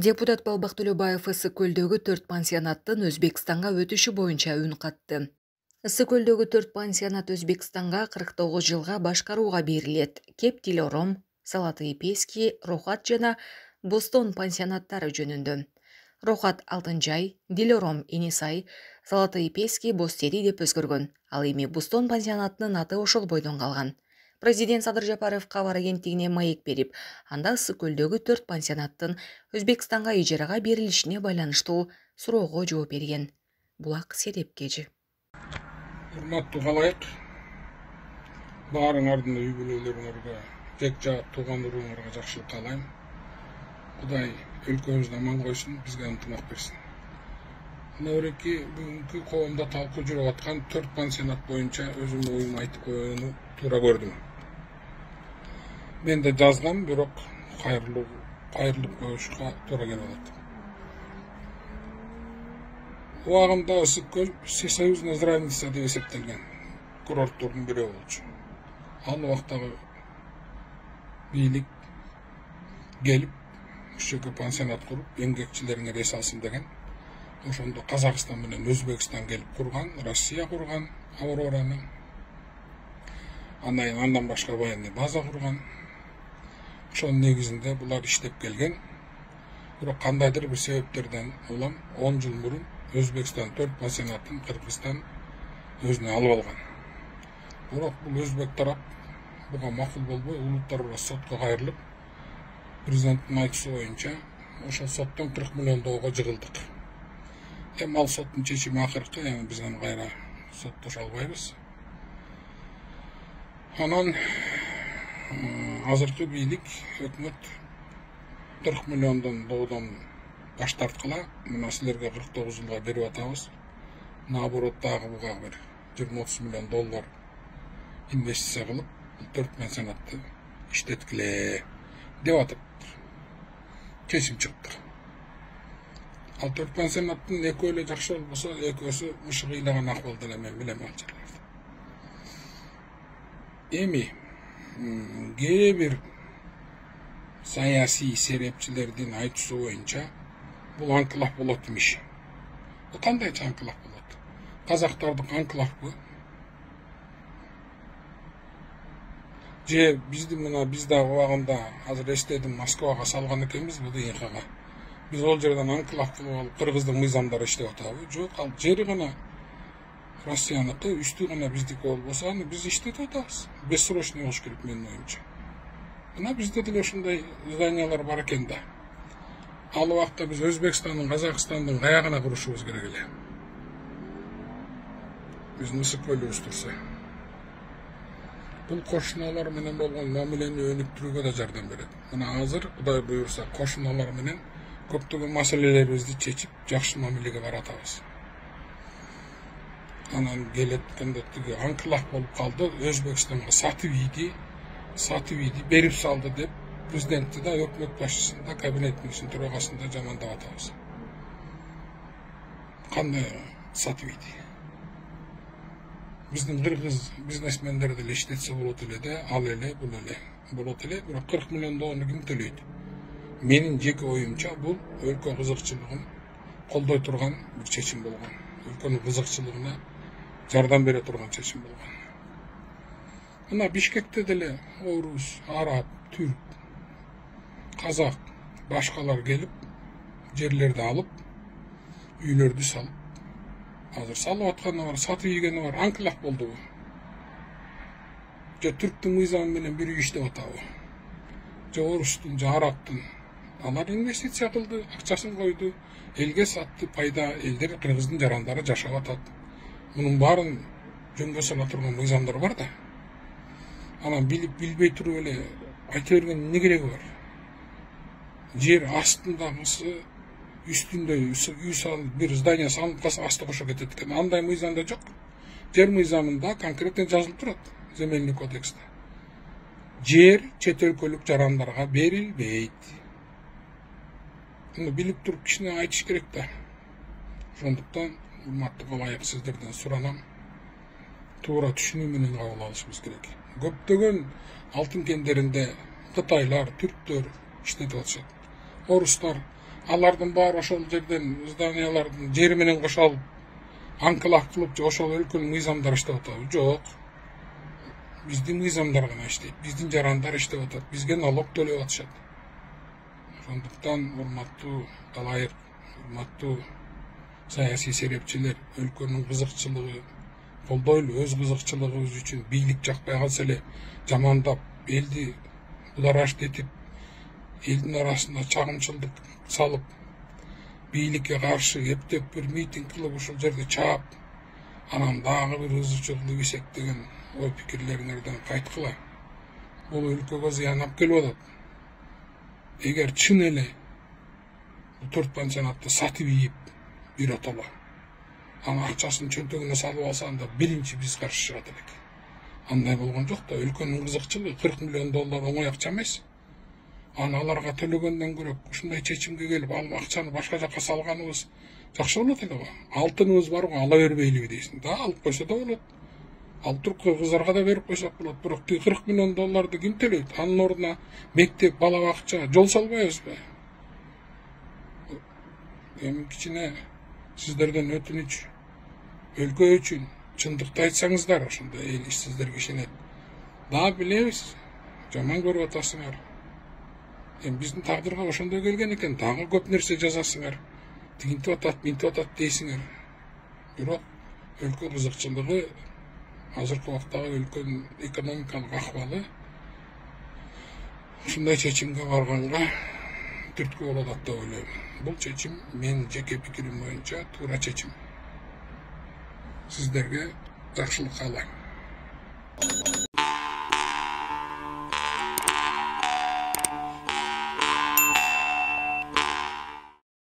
Депутат Балбак Төлөбаев Ысык-Көлдөгү 4 пансионаттын Өзбекстанга өтүшү боюнча үн катты. Ысык-Көлдөгү 4 пансионат Өзбекстанга 49 жылга башкарууга берилет. Кеп Дилором, Салаты Пески, Рохат жана Бостон пансионаттары жөнүндө. Рохат Алтынжай, Дилором Инисай, Салаты Пески Бостери деп өзгөргөн. Ал эми Бостон пансионатынын аты ошол бойдон калган. Президент Садыр Жапаров кабар агенттигине маек берип, анда Ысык-Көлдөгү 4 пансионаттын Өзбекстанга ижарага берилишине байланыштуу суроого жооп берген. Булак Серепкежи. Урматтуу калайык, баарыңардын үй бүлөлөрүңөргө, жек жаат тууган урууңарга жакшылык каалайм. Кудай өлкөбүздү аман койсун, бизге ынтымак берсин. Мына өреки бүгүнкү коомдо талкуу жүрүп аткан 4 пансионат боюнча өзүмдүн оюмду айтып койгонду туура көрдүм. Мен да жазгам, бирок кайрылып коюшка туура келип атат. Убагында Ысык-Көл всесоюзная здравница деп эсептелген курорттордун бирөө болчу. Ал убактагы бийлик келип, ушуга пансионат куруп, эмгекчилериңер эс алсын деген. Ошондо Казакстан менен Өзбекстан келип курган, Россия курган Аврораны. Андан башка военный база курган. Ошонун негизинде булар иштеп келген. Бирок кандайдыр бир себептерден улам 10 жыл мурун Өзбекстан 4 пансионатын Кыргызстан өзүнө алып алган. Бирок бул өзбек тарап буга макул болбой, улуттар аралуу сотко кайрылып, президенттин айтуусу боюнча ошол соттон 40 миллион долларга жыгылдык. Эми ал соттун чечими акыркы, эми биз аны кайра соттошо албайбыз. Анан азыркы бийлик, өкмөт 40 миллиондон доллардан баш тарткыла, мына силерге 49 жылга берип атабыз. Наоборот, дагы буга бир 20-30 миллион доллар инвестиция кылып, 4 пансионатты иштеткиле деп атып чечим чыкты. Ал 4 пансионаттын экөө эле жакшы болбосо, экөөсү мышык ыйлаган акыбалда эле мен билем ал жерлерди. Эми кээ бир саясий серепчилердин айтуусу боюнча бул анклав болот имиш. Бул кандайча анклав болот? Казактардык анклавбы? Же биз да убагында азыр эстедим, Москвага салган экенбиз бу ДНХга. Биз ол жерден анклав кылып алып кыргыздын мыйзамдары иштеп атабы? Жок, ал жери гана Россияныкы, үстү гана биздики болбосо, аны биз иштетип атабыз. Бессрочный болуш керек менин оюмча. Мына бизде деле ушундай зданиялар бар экен да. Ал убакта биз Өзбекстандын, Казакстандын каягына курушубуз керек эле. Биздин Ысык-Көлүбүз турса. Бул кошуналар менен болгон мамилени өнүктүрүүгө да жардам берет. Мына азыр Кудай буйрса кошуналар менен көптөгөн маселелерибизди чечип, жакшы мамилеге баратабыз. Анан келеткенде тиги анклав болуп калды, Өзбекстанга сатып ийди, берип салды деп президентти да, өкмөт башчысын да, кабинеттин төрагасында жамандап атабыз. Кандай сатып ийди? Биздин кыргыз бизнесмендер деле иштетсе болот эле да, ал эле, бул эле болот эле, бирок 40 миллион долларны ким төлөйт? Менин жеке оюмча бул өлкө кызыкчылыгын колдой турган бир чечим болгон. Өлкөнүн кызыкчылыгына жардам бере турган чечим болгон. Мына Бишкекте деле орус, араб, түрк, казак, башкалар келип, жерлерди алып, үйлөрдү салып, азыр салып атканы бар, сатып ийгени бар, анклав болдубу? Же түрктүн мыйзамы менен бир үй иштеп атабы? Же орустун, же арабтын? Алар инвестиция кылды, акчасын койду, элге сатты, пайда, элдер, кыргыздын жарандары жашап атат. Мунун баарын жөнгө сала турган мыйзамдар бар да. Анан билип билбей туруп эле айта берген эмне кереги бар? Жер астындагысы үстүндө үй салып, бир здание салып калса асты кошо кетет экен. Андай мыйзамда жок. Жер мыйзамында конкретно жазылып турат, земельный кодексте. Жер чет өлкөлүк жарандарга берилбейт. Муну билип туруп кичине айтыш керек да. Ошондуктан урматтуу калайык, сиздерден суранам. Туура түшүнүү менен кабыл алышыбыз керек. Көптөгөн алтын кендеринде Кытайлар, түрктөр иштетип атышат. Орустар, алардын баары ошол жерден зданиялардын жери менен кошо алып, анкылак кылып, ошол өлкөнүн мыйзамдары иштеп атабы? Жок. Биздин мыйзамдар гана иштейт, биздин жарандар иштеп атат, бизге налог төлөп атышат. Ошондуктан урматтуу Талаев, урматтуу саясий серепчилер, өлкөнүн кызыкчылыгы, колдойлу, өз кызыкчылыгыбыз үчүн бийлик жакпай калса эле жамандап, элди ударашт этип, элдин арасында чагымчылдык салып, бийликке каршы эптеп бир митинг кылып ушул жерде чаап, анан дагы бир ызы кылып эсектеген ой пикирлериңерден кайткыла. Бул өлкөгө зыян алып келип атат. Эгер чын эле 4 пансионатты сатып ийип биротоло, анын акчасын чөнтөгүнө салып алса, анда биринчи биз каршы чыгат элек. Андай болгон жок да, өлкөнүн кызыкчылыгы 40 миллион доллар оңой акча эмес. Аны аларга төлөгөндөн көрөк ушундай чечимге келип, ал акчаны башка жакка салганыбыз жакшы болот эле го. Алтыныбыз бар го, ала бербейлиби дейсиң. Да, алып койсо да болот. Ал турк кыздарга да берип койсок болот. Бирок 40 миллион долларды ким төлөйт? Анын ордуна мектеп, бала бакча, жол салбайбызбы? Эми кичине сиздерден өтүнүч, өлкө үчүн чындыкты айтсаңыздар, ошондо эл сиздерге ишенет. Да, билебиз, жаман көрүп атасыңар. Эми биздин тагдырга ошондой келген экен, дагы көп нерсе жазасыңар. Тигинтип атат, минтип атат дейсиңер. Бирок өлкө кызыкчылыгы, азыркы убактагы өлкөнүн экономикалык акыбалы ушундай чечимге барганга түрткү болот деп ойлойм. Бул чечим менин жеке пикирим боюнча туура чечим. Сиздерге жакшылык каалайм.